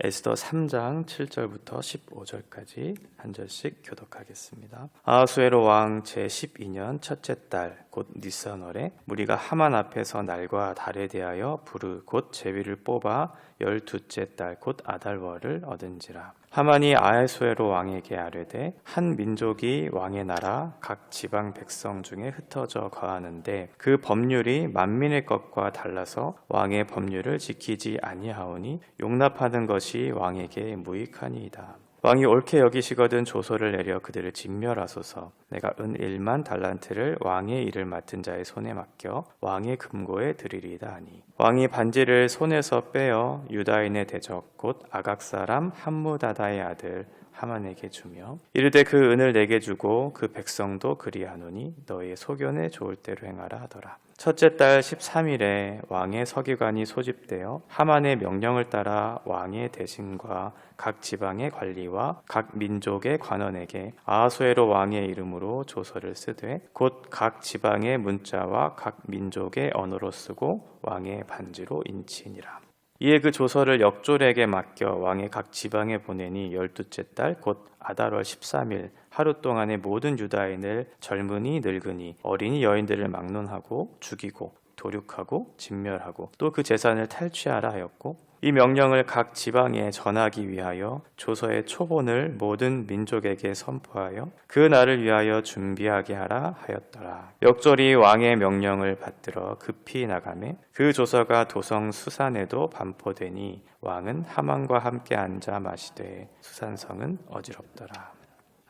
에스더 3장 7절부터 15절까지 한 절씩 교독하겠습니다. 아하수에로 왕 제12년 첫째 달 곧 니산월에 무리가 하만 앞에서 날과 달에 대하여 부르 곧 제비를 뽑아 12째 달 곧 아달월을 얻은지라. 하만이 아하수에로 왕에게 아뢰되 한 민족이 왕의 나라 각 지방 백성 중에 흩어져 거하는데 그 법률이 만민의 것과 달라서 왕의 법률을 지키지 아니하오니 용납하는 것이 왕에게 무익하니이다. 왕이 옳게 여기시거든 조서를 내려 그들을 진멸하소서. 내가 은 1만 달란트를 왕의 일을 맡은 자의 손에 맡겨 왕의 금고에 드리리다 하니 왕이 반지를 손에서 빼어 유다인의 대적 곧 아각 사람 함무다다의 아들 하만에게 주며 이르되 그 은을 내게 주고 그 백성도 그리하노니 너희의 소견에 좋을 대로 행하라 하더라. 첫째 달 13일에 왕의 서기관이 소집되어 하만의 명령을 따라 왕의 대신과 각 지방의 관리와 각 민족의 관원에게 아하수에로 왕의 이름으로 조서를 쓰되 곧 각 지방의 문자와 각 민족의 언어로 쓰고 왕의 반지로 인치니라. 이에 그 조서를 역졸에게 맡겨 왕의 각 지방에 보내니 12째 달 곧 아달월 13일 하루 동안의 모든 유다인을 젊은이 늙은이 어린이 여인들을 막론하고 죽이고 도륙하고 진멸하고 또 그 재산을 탈취하라 하였고 이 명령을 각 지방에 전하기 위하여 조서의 초본을 모든 민족에게 선포하여 그 날을 위하여 준비하게 하라 하였더라. 역졸이 왕의 명령을 받들어 급히 나가매 그 조서가 도성 수산에도 반포되니 왕은 하만과 함께 앉아 마시되 수산성은 어지럽더라.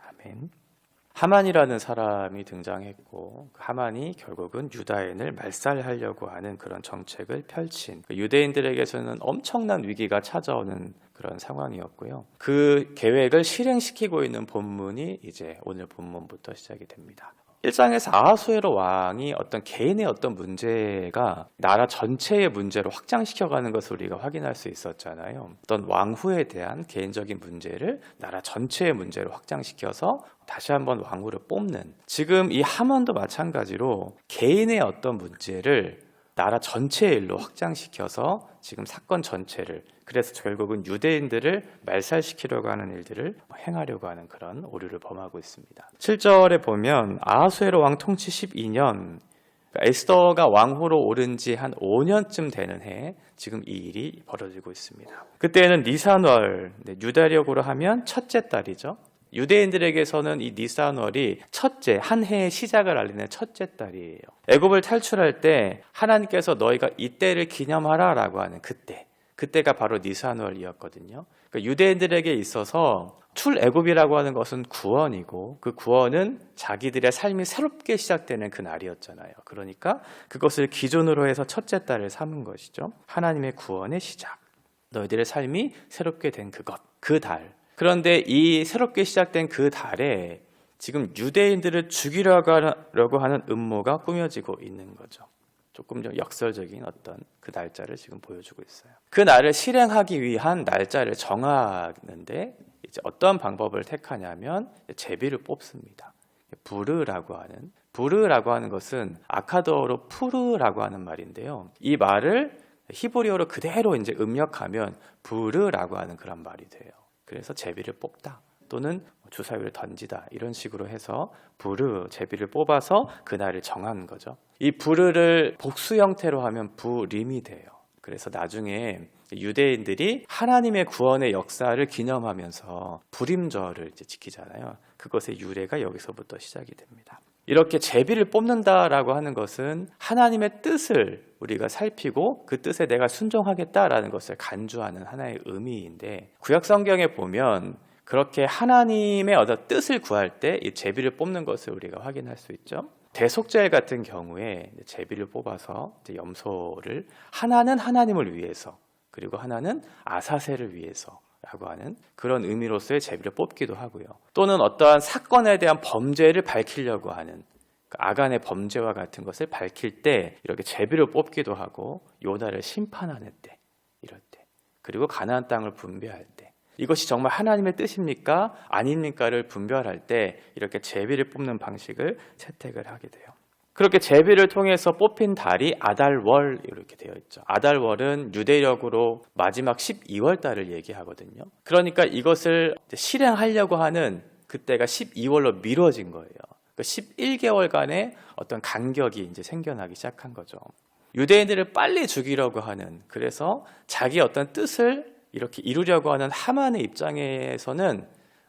아멘. 하만이라는 사람이 등장했고 하만이 결국은 유다인을 말살하려고 하는 그런 정책을 펼친 유대인들에게서는 엄청난 위기가 찾아오는 그런 상황이었고요. 그 계획을 실행시키고 있는 본문이 이제 오늘 본문부터 시작이 됩니다. 1장에서 아하수에로 왕이 어떤 개인의 어떤 문제가 나라 전체의 문제로 확장시켜가는 것을 우리가 확인할 수 있었잖아요. 어떤 왕후에 대한 개인적인 문제를 나라 전체의 문제로 확장시켜서 다시 한번 왕후를 뽑는, 지금 이 하만도 마찬가지로 개인의 어떤 문제를 나라 전체의 일로 확장시켜서 지금 사건 전체를, 그래서 결국은 유대인들을 말살시키려고 하는 일들을 행하려고 하는 그런 오류를 범하고 있습니다. 7절에 보면 아하수에로 왕 통치 12년, 에스더가 왕후로 오른 지 한 5년쯤 되는 해에 지금 이 일이 벌어지고 있습니다. 그때는 니산월, 유다력으로 하면 첫째 달이죠. 유대인들에게서는 이 니산월이 첫째, 한 해의 시작을 알리는 첫째 달이에요. 애굽을 탈출할 때 하나님께서 너희가 이때를 기념하라 라고 하는 그때가 바로 니산월이었거든요. 그러니까 유대인들에게 있어서 출애굽이라고 하는 것은 구원이고 그 구원은 자기들의 삶이 새롭게 시작되는 그 날이었잖아요. 그러니까 그것을 기준으로 해서 첫째 달을 삼은 것이죠. 하나님의 구원의 시작, 너희들의 삶이 새롭게 된 그 달. 그런데 이 새롭게 시작된 그 달에 지금 유대인들을 죽이려고 하는 음모가 꾸며지고 있는 거죠. 조금 좀 역설적인 어떤 그 날짜를 지금 보여주고 있어요. 그 날을 실행하기 위한 날짜를 정하는데 이제 어떤 방법을 택하냐면 제비를 뽑습니다. 부르라고 하는 것은 아카더어로 푸르라고 하는 말인데요. 이 말을 히브리어로 그대로 이제 음력하면 부르라고 하는 그런 말이 돼요. 그래서 제비를 뽑다 또는 주사위를 던지다 이런 식으로 해서 제비를 뽑아서 그날을 정한 거죠. 이 부르를 복수 형태로 하면 부림이 돼요. 그래서 나중에 유대인들이 하나님의 구원의 역사를 기념하면서 부림절을 이제 지키잖아요. 그것의 유래가 여기서부터 시작이 됩니다. 이렇게 제비를 뽑는다라고 하는 것은 하나님의 뜻을 우리가 살피고 그 뜻에 내가 순종하겠다라는 것을 간주하는 하나의 의미인데, 구약 성경에 보면 그렇게 하나님의 어떤 뜻을 구할 때 이 제비를 뽑는 것을 우리가 확인할 수 있죠. 대속죄 같은 경우에 제비를 뽑아서 이제 염소를 하나는 하나님을 위해서 그리고 하나는 아사셀을 위해서 라고 하는 그런 의미로서의 제비를 뽑기도 하고요. 또는 어떠한 사건에 대한 범죄를 밝히려고 하는 아간의 범죄와 같은 것을 밝힐 때 이렇게 제비를 뽑기도 하고, 요나를 심판하는 때, 이럴 때, 그리고 가나안 땅을 분배할 때, 이것이 정말 하나님의 뜻입니까? 아닙니까를 분별할 때 이렇게 제비를 뽑는 방식을 채택을 하게 돼요. 그렇게 제비를 통해서 뽑힌 달이 아달월 이렇게 되어 있죠. 아달월은 유대력으로 마지막 12월 달을 얘기하거든요. 그러니까 이것을 실행하려고 하는 그때가 12월로 미뤄진 거예요. 11개월간의 어떤 간격이 이제 생겨나기 시작한 거죠. 유대인들을 빨리 죽이려고 하는, 그래서 자기 어떤 뜻을 이렇게 이루려고 하는 하만의 입장에서는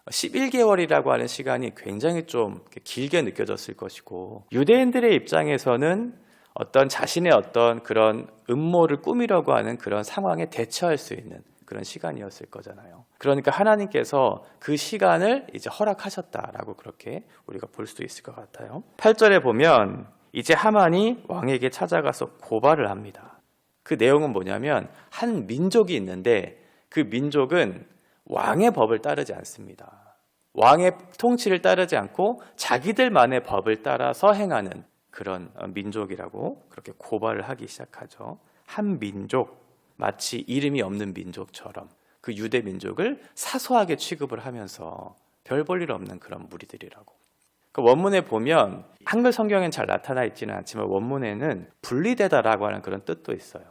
11개월이라고 하는 시간이 굉장히 좀 길게 느껴졌을 것이고, 유대인들의 입장에서는 어떤 자신의 어떤 그런 음모를 꾸미려고 하는 그런 상황에 대처할 수 있는 그런 시간이었을 거잖아요. 그러니까 하나님께서 그 시간을 이제 허락하셨다라고 그렇게 우리가 볼 수 있을 것 같아요. 8절에 보면 이제 하만이 왕에게 찾아가서 고발을 합니다. 그 내용은 뭐냐면 한 민족이 있는데 그 민족은 왕의 법을 따르지 않습니다. 왕의 통치를 따르지 않고 자기들만의 법을 따라서 행하는 그런 민족이라고 그렇게 고발을 하기 시작하죠. 한 민족, 마치 이름이 없는 민족처럼 그 유대 민족을 사소하게 취급을 하면서 별 볼 일 없는 그런 무리들이라고. 그 원문에 보면 한글 성경엔 잘 나타나 있지는 않지만 원문에는 분리되다라고 하는 그런 뜻도 있어요.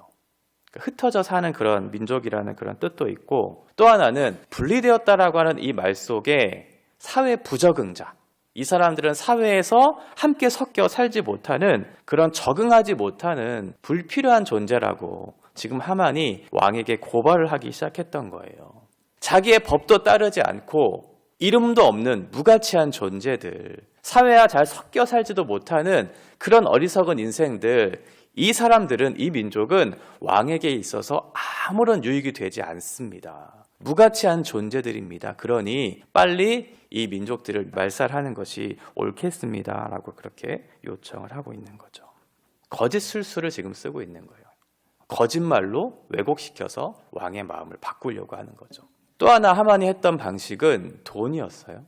흩어져 사는 그런 민족이라는 그런 뜻도 있고, 또 하나는 분리되었다라고 하는 이 말 속에 사회 부적응자, 이 사람들은 사회에서 함께 섞여 살지 못하는 그런 적응하지 못하는 불필요한 존재라고 지금 하만이 왕에게 고발을 하기 시작했던 거예요. 자기의 법도 따르지 않고 이름도 없는 무가치한 존재들, 사회와 잘 섞여 살지도 못하는 그런 어리석은 인생들, 이 사람들은, 이 민족은 왕에게 있어서 아무런 유익이 되지 않습니다. 무가치한 존재들입니다. 그러니 빨리 이 민족들을 말살하는 것이 옳겠습니다. 라고 그렇게 요청을 하고 있는 거죠. 거짓 술수를 지금 쓰고 있는 거예요. 거짓말로 왜곡시켜서 왕의 마음을 바꾸려고 하는 거죠. 또 하나 하만이 했던 방식은 돈이었어요.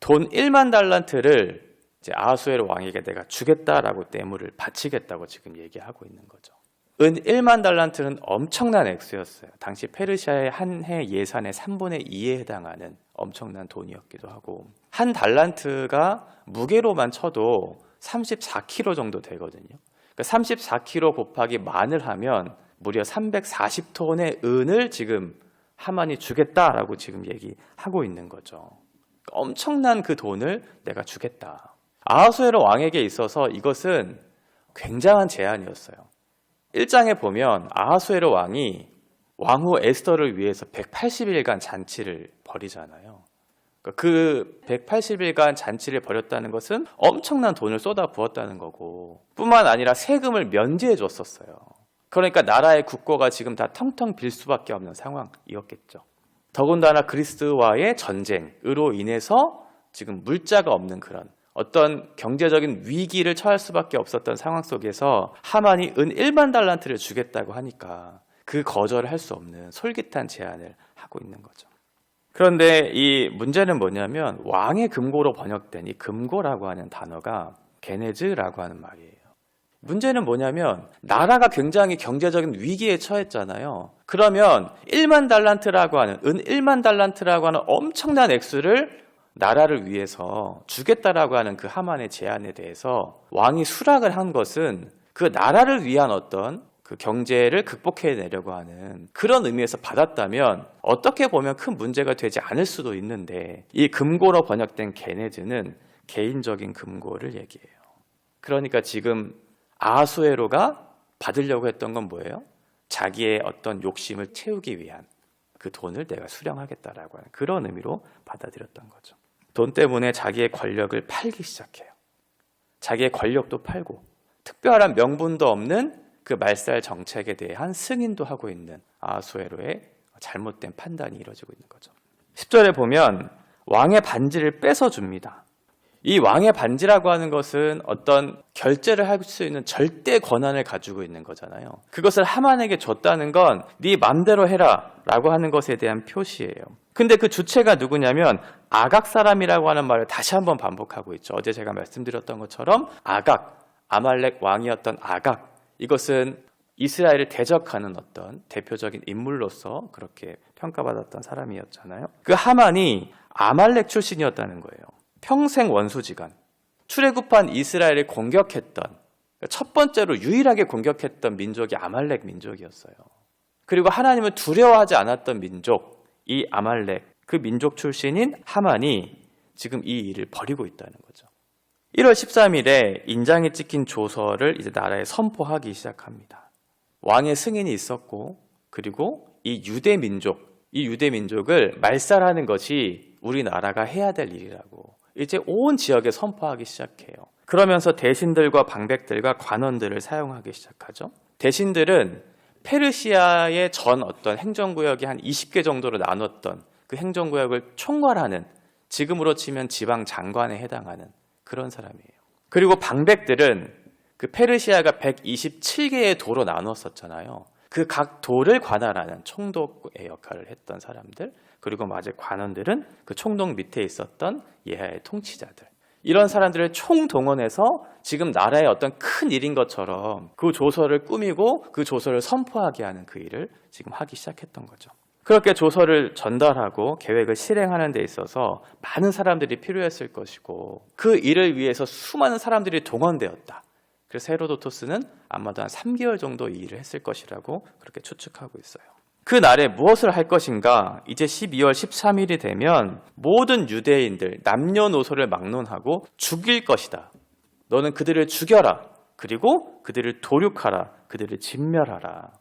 돈 1만 달란트를 이제 아하수에로 왕에게 내가 주겠다라고 뇌물을 바치겠다고 지금 얘기하고 있는 거죠. 은 1만 달란트는 엄청난 액수였어요. 당시 페르시아의 한 해 예산의 3분의 2에 해당하는 엄청난 돈이었기도 하고, 한 달란트가 무게로만 쳐도 34kg 정도 되거든요. 그러니까 34kg 곱하기 만을 하면 무려 340톤의 은을 지금 하만이 주겠다라고 지금 얘기하고 있는 거죠. 엄청난 그 돈을 내가 주겠다. 아하수에로 왕에게 있어서 이것은 굉장한 제안이었어요. 1장에 보면 아하수에로 왕이 왕후 에스더를 위해서 180일간 잔치를 벌이잖아요. 그 180일간 잔치를 벌였다는 것은 엄청난 돈을 쏟아 부었다는 거고, 뿐만 아니라 세금을 면제해 줬었어요. 그러니까 나라의 국고가 지금 다 텅텅 빌 수밖에 없는 상황이었겠죠. 더군다나 그리스와의 전쟁으로 인해서 지금 물자가 없는 그런 어떤 경제적인 위기를 처할 수밖에 없었던 상황 속에서 하만이 은 1만 달란트를 주겠다고 하니까 그 거절을 할 수 없는 솔깃한 제안을 하고 있는 거죠. 그런데 이 문제는 뭐냐면 왕의 금고로 번역된 이 금고라고 하는 단어가 게네즈라고 하는 말이에요. 문제는 뭐냐면 나라가 굉장히 경제적인 위기에 처했잖아요. 그러면 1만 달란트라고 하는, 은 1만 달란트라고 하는 엄청난 액수를 나라를 위해서 주겠다라고 하는 그 하만의 제안에 대해서 왕이 수락을 한 것은 그 나라를 위한 어떤 그 경제를 극복해내려고 하는 그런 의미에서 받았다면 어떻게 보면 큰 문제가 되지 않을 수도 있는데, 이 금고로 번역된 게네즈는 개인적인 금고를 얘기해요. 그러니까 지금 아하수에로가 받으려고 했던 건 뭐예요? 자기의 어떤 욕심을 채우기 위한 그 돈을 내가 수령하겠다라고 하는 그런 의미로 받아들였던 거죠. 돈 때문에 자기의 권력을 팔기 시작해요. 자기의 권력도 팔고 특별한 명분도 없는 그 말살 정책에 대한 승인도 하고 있는 아하수에로의 잘못된 판단이 이루어지고 있는 거죠. 10절에 보면 왕의 반지를 뺏어줍니다. 이 왕의 반지라고 하는 것은 어떤 결제를 할 수 있는 절대 권한을 가지고 있는 거잖아요. 그것을 하만에게 줬다는 건 네 맘대로 해라 라고 하는 것에 대한 표시예요. 근데 그 주체가 누구냐면 아각 사람이라고 하는 말을 다시 한번 반복하고 있죠. 어제 제가 말씀드렸던 것처럼 아각, 아말렉 왕이었던 아각, 이것은 이스라엘을 대적하는 어떤 대표적인 인물로서 그렇게 평가받았던 사람이었잖아요. 그 하만이 아말렉 출신이었다는 거예요. 평생 원수지간, 출애굽한 이스라엘을 공격했던, 첫 번째로 유일하게 공격했던 민족이 아말렉 민족이었어요. 그리고 하나님을 두려워하지 않았던 민족, 이 아말렉, 그 민족 출신인 하만이 지금 이 일을 벌이고 있다는 거죠. 1월 13일에 인장이 찍힌 조서를 이제 나라에 선포하기 시작합니다. 왕의 승인이 있었고, 그리고 이 유대 민족을 말살하는 것이 우리나라가 해야 될 일이라고 이제 온 지역에 선포하기 시작해요. 그러면서 대신들과 방백들과 관원들을 사용하기 시작하죠. 대신들은 페르시아의 전 어떤 행정구역이 한 20개 정도로 나눴던 그 행정구역을 총괄하는, 지금으로 치면 지방 장관에 해당하는 그런 사람이에요. 그리고 방백들은 그 페르시아가 127개의 도로 나눴었잖아요. 그 각 도를 관할하는 총독의 역할을 했던 사람들, 그리고 마저 관원들은 그 총독 밑에 있었던 예하의 통치자들, 이런 사람들을 총동원해서 지금 나라의 어떤 큰 일인 것처럼 그 조서를 꾸미고 그 조서를 선포하게 하는 그 일을 지금 하기 시작했던 거죠. 그렇게 조서를 전달하고 계획을 실행하는 데 있어서 많은 사람들이 필요했을 것이고, 그 일을 위해서 수많은 사람들이 동원되었다. 그래서 헤로도토스는 아마도 한 3개월 정도 이 일을 했을 것이라고 그렇게 추측하고 있어요. 그 날에 무엇을 할 것인가? 이제 12월 13일이 되면 모든 유대인들 남녀노소를 막론하고 죽일 것이다. 너는 그들을 죽여라. 그리고 그들을 도륙하라. 그들을 진멸하라.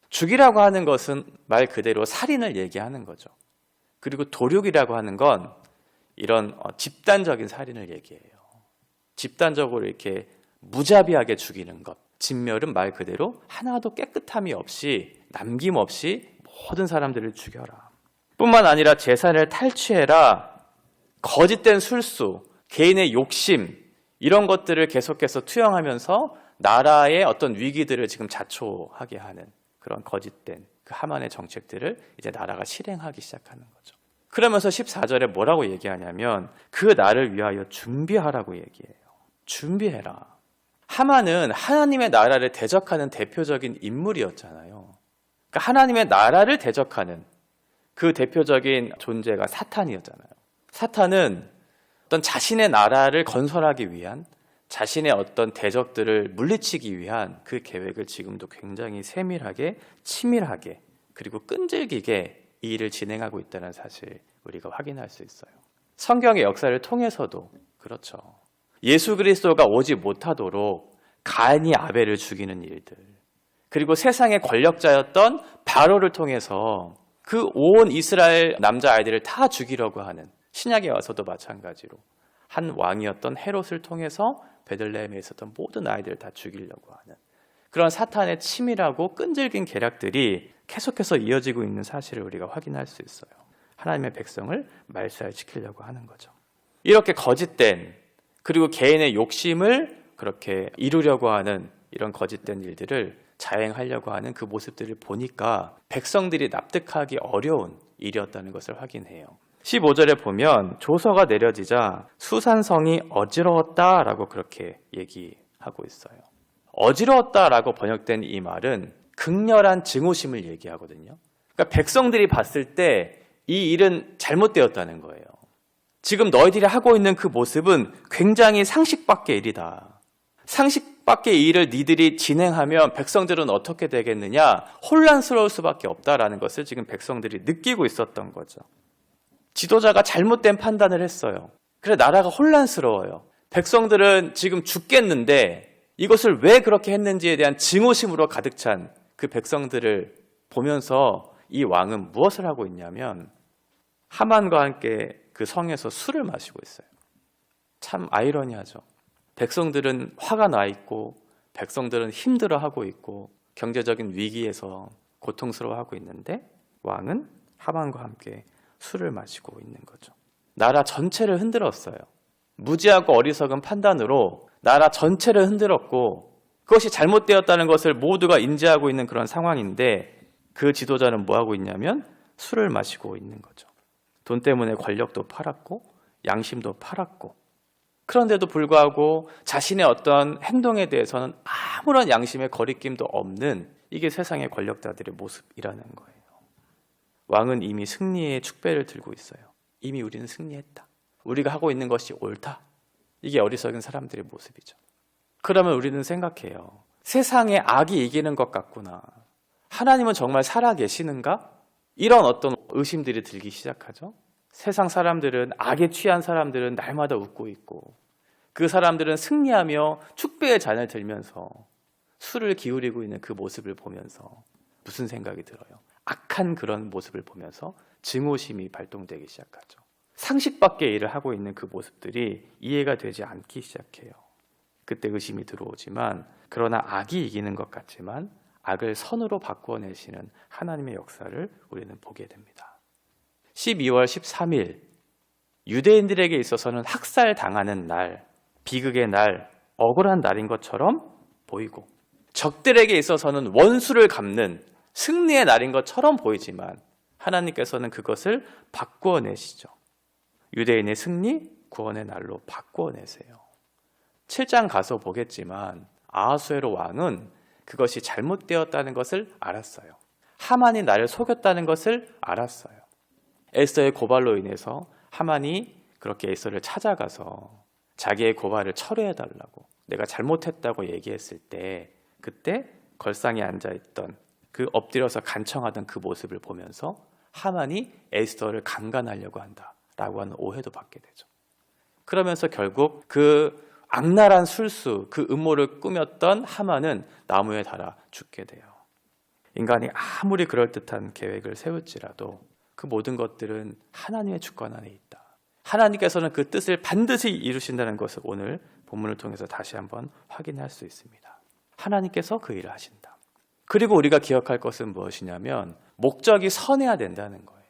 죽이라고 하는 것은 말 그대로 살인을 얘기하는 거죠. 그리고 도륙이라고 하는 건 이런 집단적인 살인을 얘기해요. 집단적으로 이렇게 무자비하게 죽이는 것. 진멸은 말 그대로 하나도 깨끗함이 없이, 남김없이 모든 사람들을 죽여라. 뿐만 아니라 재산을 탈취해라. 거짓된 술수, 개인의 욕심, 이런 것들을 계속해서 투영하면서 나라의 어떤 위기들을 지금 자초하게 하는 그런 거짓된 그 하만의 정책들을 이제 나라가 실행하기 시작하는 거죠. 그러면서 14절에 뭐라고 얘기하냐면 그 날을 위하여 준비하라고 얘기해요. 준비해라. 하만은 하나님의 나라를 대적하는 대표적인 인물이었잖아요. 그러니까 하나님의 나라를 대적하는 그 대표적인 존재가 사탄이었잖아요. 사탄은 어떤 자신의 나라를 건설하기 위한, 자신의 어떤 대적들을 물리치기 위한 그 계획을 지금도 굉장히 세밀하게, 치밀하게, 그리고 끈질기게 이 일을 진행하고 있다는 사실 우리가 확인할 수 있어요. 성경의 역사를 통해서도 그렇죠. 예수 그리스도가 오지 못하도록 가인이 아벨을 죽이는 일들, 그리고 세상의 권력자였던 바로를 통해서 그 온 이스라엘 남자아이들을 다 죽이려고 하는, 신약에 와서도 마찬가지로 한 왕이었던 헤롯을 통해서 베들레헴에 있었던 모든 아이들을 다 죽이려고 하는 그런 사탄의 치밀하고 끈질긴 계략들이 계속해서 이어지고 있는 사실을 우리가 확인할 수 있어요. 하나님의 백성을 말살시키려고 하는 거죠. 이렇게 거짓된, 그리고 개인의 욕심을 그렇게 이루려고 하는 이런 거짓된 일들을 자행하려고 하는 그 모습들을 보니까 백성들이 납득하기 어려운 일이었다는 것을 확인해요. 15절에 보면 조서가 내려지자 수산성이 어지러웠다라고 그렇게 얘기하고 있어요. 어지러웠다라고 번역된 이 말은 극렬한 증오심을 얘기하거든요. 그러니까 백성들이 봤을 때 이 일은 잘못되었다는 거예요. 지금 너희들이 하고 있는 그 모습은 굉장히 상식 밖의 일이다. 상식 밖의 일을 니들이 진행하면 백성들은 어떻게 되겠느냐? 혼란스러울 수밖에 없다라는 것을 지금 백성들이 느끼고 있었던 거죠. 지도자가 잘못된 판단을 했어요. 그래 나라가 혼란스러워요. 백성들은 지금 죽겠는데 이것을 왜 그렇게 했는지에 대한 증오심으로 가득 찬 그 백성들을 보면서 이 왕은 무엇을 하고 있냐면 하만과 함께 그 성에서 술을 마시고 있어요. 참 아이러니하죠. 백성들은 화가 나 있고 백성들은 힘들어하고 있고 경제적인 위기에서 고통스러워하고 있는데 왕은 하만과 함께 술을 마시고 있는 거죠. 나라 전체를 흔들었어요. 무지하고 어리석은 판단으로 나라 전체를 흔들었고 그것이 잘못되었다는 것을 모두가 인지하고 있는 그런 상황인데 그 지도자는 뭐 하고 있냐면 술을 마시고 있는 거죠. 돈 때문에 권력도 팔았고 양심도 팔았고 그런데도 불구하고 자신의 어떤 행동에 대해서는 아무런 양심의 거리낌도 없는 이게 세상의 권력자들의 모습이라는 거예요. 왕은 이미 승리의 축배를 들고 있어요. 이미 우리는 승리했다. 우리가 하고 있는 것이 옳다. 이게 어리석은 사람들의 모습이죠. 그러면 우리는 생각해요. 세상에 악이 이기는 것 같구나. 하나님은 정말 살아계시는가? 이런 어떤 의심들이 들기 시작하죠. 세상 사람들은, 악에 취한 사람들은 날마다 웃고 있고, 그 사람들은 승리하며 축배의 잔을 들면서 술을 기울이고 있는 그 모습을 보면서 무슨 생각이 들어요? 악한 그런 모습을 보면서 증오심이 발동되기 시작하죠. 상식 밖의 일을 하고 있는 그 모습들이 이해가 되지 않기 시작해요. 그때 의심이 들어오지만, 그러나 악이 이기는 것 같지만 악을 선으로 바꾸어내시는 하나님의 역사를 우리는 보게 됩니다. 12월 13일, 유대인들에게 있어서는 학살당하는 날, 비극의 날, 억울한 날인 것처럼 보이고, 적들에게 있어서는 원수를 갚는 승리의 날인 것처럼 보이지만 하나님께서는 그것을 바꾸어내시죠. 유대인의 승리, 구원의 날로 바꾸어내세요. 7장 가서 보겠지만 아하수에로 왕은 그것이 잘못되었다는 것을 알았어요. 하만이 나를 속였다는 것을 알았어요. 에스더의 고발로 인해서 하만이 그렇게 에스더를 찾아가서 자기의 고발을 철회해달라고, 내가 잘못했다고 얘기했을 때, 그때 걸상에 앉아있던, 그 엎드려서 간청하던 그 모습을 보면서 하만이 에스더를 강간하려고 한다라고 하는 오해도 받게 되죠. 그러면서 결국 그 악랄한 술수, 그 음모를 꾸몄던 하만은 나무에 달아 죽게 돼요. 인간이 아무리 그럴듯한 계획을 세울지라도 그 모든 것들은 하나님의 주권 안에 있다. 하나님께서는 그 뜻을 반드시 이루신다는 것을 오늘 본문을 통해서 다시 한번 확인할 수 있습니다. 하나님께서 그 일을 하신다. 그리고 우리가 기억할 것은 무엇이냐면 목적이 선해야 된다는 거예요.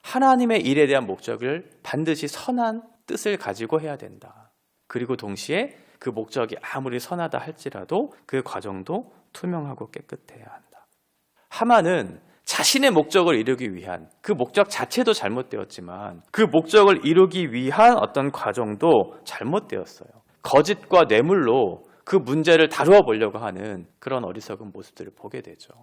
하나님의 일에 대한 목적을 반드시 선한 뜻을 가지고 해야 된다. 그리고 동시에 그 목적이 아무리 선하다 할지라도 그 과정도 투명하고 깨끗해야 한다. 하만은 자신의 목적을 이루기 위한, 그 목적 자체도 잘못되었지만 그 목적을 이루기 위한 어떤 과정도 잘못되었어요. 거짓과 뇌물로 그 문제를 다루어 보려고 하는 그런 어리석은 모습들을 보게 되죠.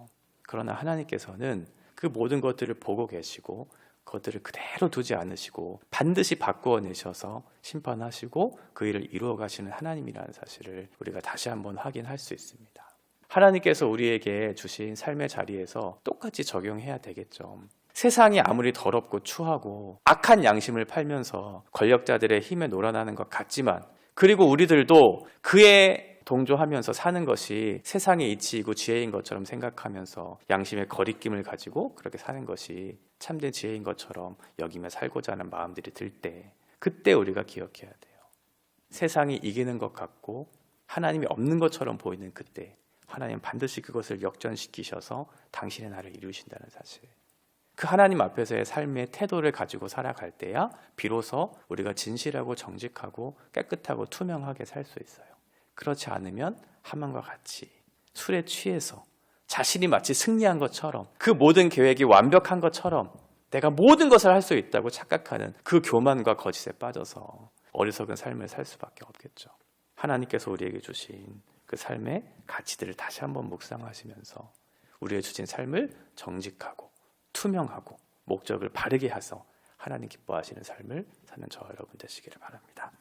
그러나 하나님께서는 그 모든 것들을 보고 계시고 그것들을 그대로 두지 않으시고 반드시 바꾸어내셔서 심판하시고 그 일을 이루어 가시는 하나님이라는 사실을 우리가 다시 한번 확인할 수 있습니다. 하나님께서 우리에게 주신 삶의 자리에서 똑같이 적용해야 되겠죠. 세상이 아무리 더럽고 추하고 악한 양심을 팔면서 권력자들의 힘에 놀아나는 것 같지만, 그리고 우리들도 그에 동조하면서 사는 것이 세상의 이치이고 지혜인 것처럼 생각하면서 양심의 거리낌을 가지고 그렇게 사는 것이 참된 지혜인 것처럼 여기며 살고자 하는 마음들이 들 때, 그때 우리가 기억해야 돼요. 세상이 이기는 것 같고 하나님이 없는 것처럼 보이는 그때 하나님 반드시 그것을 역전시키셔서 당신의 나를 이루신다는 사실. 그 하나님 앞에서의 삶의 태도를 가지고 살아갈 때야 비로소 우리가 진실하고 정직하고 깨끗하고 투명하게 살 수 있어요. 그렇지 않으면 하만과 같이 술에 취해서 자신이 마치 승리한 것처럼, 그 모든 계획이 완벽한 것처럼 내가 모든 것을 할 수 있다고 착각하는 그 교만과 거짓에 빠져서 어리석은 삶을 살 수밖에 없겠죠. 하나님께서 우리에게 주신 그 삶의 가치들을 다시 한번 묵상하시면서 우리의 주신 삶을 정직하고 투명하고 목적을 바르게 해서 하나님 기뻐하시는 삶을 사는 저와 여러분 되시기를 바랍니다.